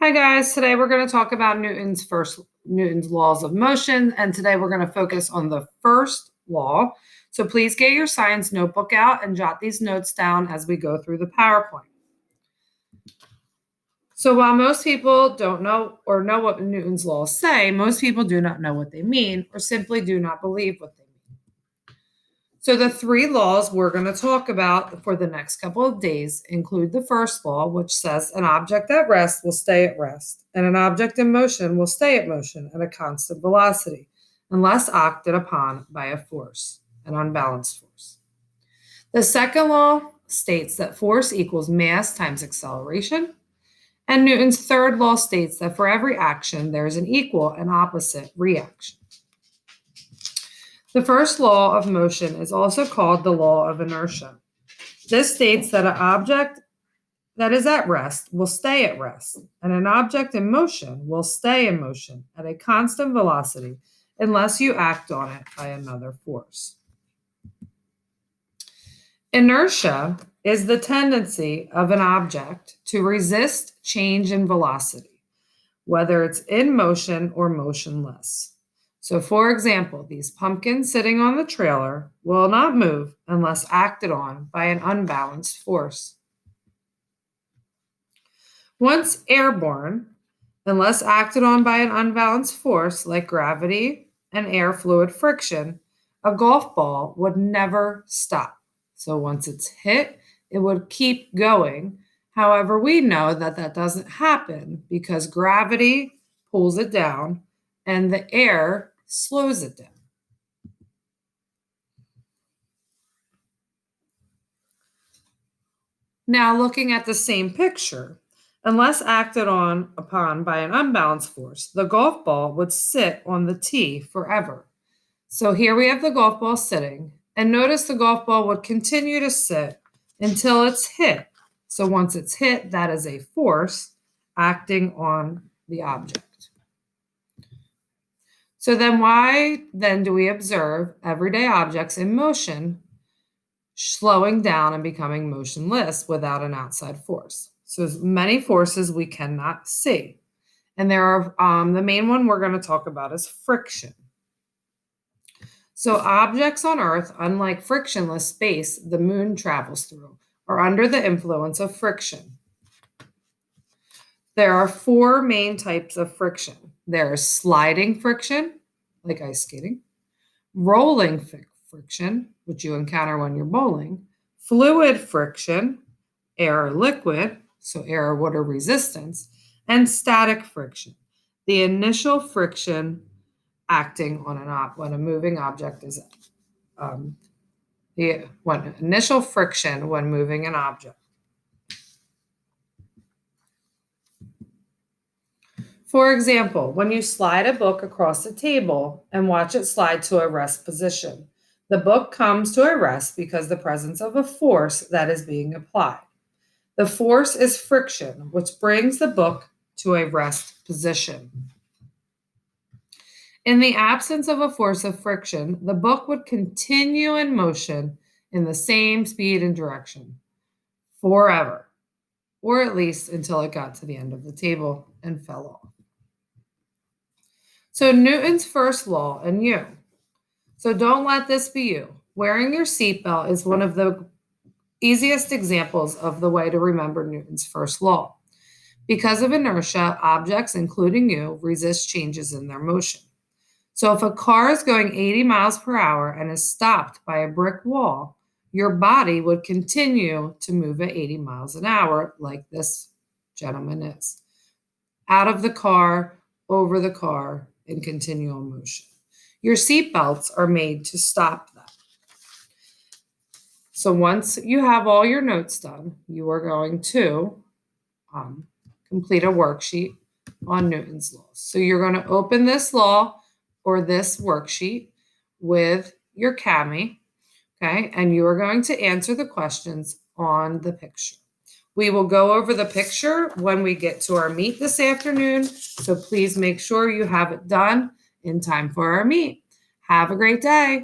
Hi guys, today we're going to talk about Newton's laws of motion, and today we're going to focus on the first law. So please get your science notebook out and jot these notes down as we go through the PowerPoint. So while most people don't know or know what Newton's laws say, most people do not know what they mean or simply do not believe what they mean. So the three laws we're going to talk about for the next couple of days include the first law, which says an object at rest will stay at rest, and an object in motion will stay at motion at a constant velocity, unless acted upon by a force, an unbalanced force. The second law states that force equals mass times acceleration, and Newton's third law states that for every action, there is an equal and opposite reaction. The first law of motion is also called the law of inertia. This states that an object that is at rest will stay at rest, and an object in motion will stay in motion at a constant velocity unless you act on it by another force. Inertia is the tendency of an object to resist change in velocity, whether it's in motion or motionless. So for example, these pumpkins sitting on the trailer will not move unless acted on by an unbalanced force. Once airborne, unless acted on by an unbalanced force like gravity and air fluid friction, a golf ball would never stop. So once it's hit, it would keep going. However, we know that that doesn't happen because gravity pulls it down and the air slows it down. Now, looking at the same picture, unless acted upon by an unbalanced force, the golf ball would sit on the tee forever. So here we have the golf ball sitting, and notice the golf ball would continue to sit until it's hit. So once it's hit, that is a force acting on the object. So then why then do we observe everyday objects in motion slowing down and becoming motionless without an outside force? So there's many forces we cannot see. And there are the main one we're going to talk about is friction. So objects on Earth, unlike frictionless space the moon travels through, are under the influence of friction. There are four main types of friction. There is sliding friction, like ice skating, rolling friction, which you encounter when you're bowling, fluid friction, air or liquid, so air or water resistance, and static friction, the initial friction acting on when a moving object is initial friction when moving an object. For example, when you slide a book across the table and watch it slide to a rest position, the book comes to a rest because of the presence of a force that is being applied. The force is friction, which brings the book to a rest position. In the absence of a force of friction, the book would continue in motion in the same speed and direction forever, or at least until it got to the end of the table and fell off. So Newton's first law and you. So don't let this be you. Wearing your seatbelt is one of the easiest examples of the way to remember Newton's first law. Because of inertia, objects, including you, resist changes in their motion. So if a car is going 80 miles per hour and is stopped by a brick wall, your body would continue to move at 80 miles an hour like this gentleman is. Out of the car, over the car, in continual motion. Your seatbelts are made to stop that. So once you have all your notes done, you are going to complete a worksheet on Newton's laws. So you're going to open this law or this worksheet with your Kami, okay? And you are going to answer the questions on the picture. We will go over the picture when we get to our meet this afternoon, so please make sure you have it done in time for our meet. Have a great day.